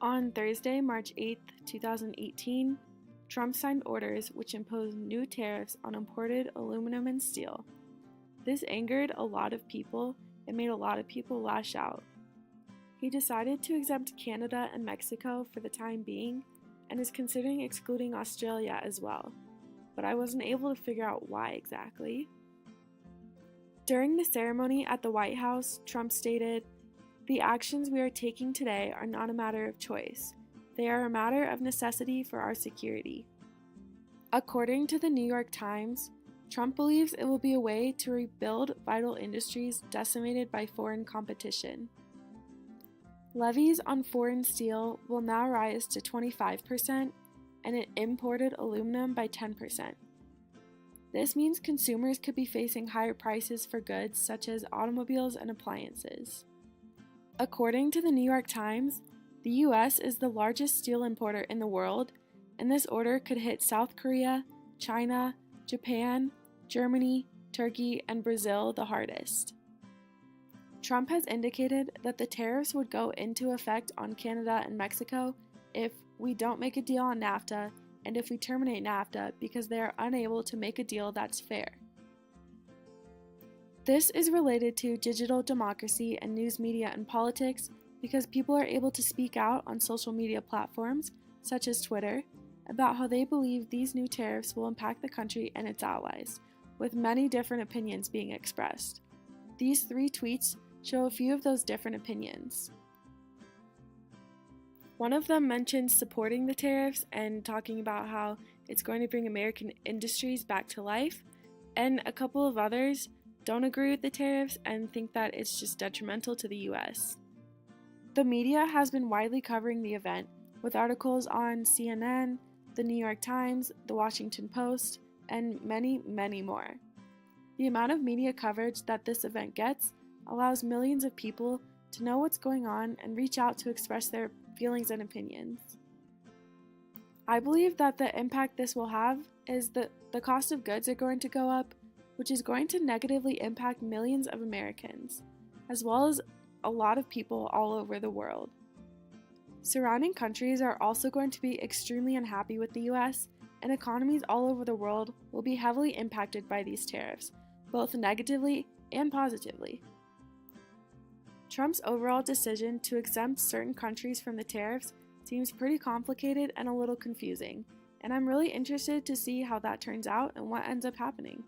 On Thursday, March 8, 2018, Trump signed orders which imposed new tariffs on imported aluminum and steel. This angered a lot of people and made a lot of people lash out. He decided to exempt Canada and Mexico for the time being and is considering excluding Australia as well, but I wasn't able to figure out why exactly. During the ceremony at the White House, Trump stated, "The actions we are taking today are not a matter of choice. They are a matter of necessity for our security." According to the New York Times, Trump believes it will be a way to rebuild vital industries decimated by foreign competition. Levies on foreign steel will now rise to 25% and in imported aluminum by 10%. This means consumers could be facing higher prices for goods such as automobiles and appliances. According to the New York Times, the US is the largest steel importer in the world, and this order could hit South Korea, China, Japan, Germany, Turkey, and Brazil the hardest. Trump has indicated that the tariffs would go into effect on Canada and Mexico if we don't make a deal on NAFTA and if we terminate NAFTA because they are unable to make a deal that's fair. This is related to digital democracy and news media and politics because people are able to speak out on social media platforms, such as Twitter, about how they believe these new tariffs will impact the country and its allies, with many different opinions being expressed. These 3 tweets show a few of those different opinions. One of them mentions supporting the tariffs and talking about how it's going to bring American industries back to life, and a couple of others don't agree with the tariffs and think that it's just detrimental to the US. The media has been widely covering the event, with articles on CNN, the New York Times, the Washington Post, and many, many more. The amount of media coverage that this event gets allows millions of people to know what's going on and reach out to express their feelings and opinions. I believe that the impact this will have is that the cost of goods are going to go up, which is going to negatively impact millions of Americans, as well as a lot of people all over the world. Surrounding countries are also going to be extremely unhappy with the US, and economies all over the world will be heavily impacted by these tariffs, both negatively and positively. Trump's overall decision to exempt certain countries from the tariffs seems pretty complicated and a little confusing, and I'm really interested to see how that turns out and what ends up happening.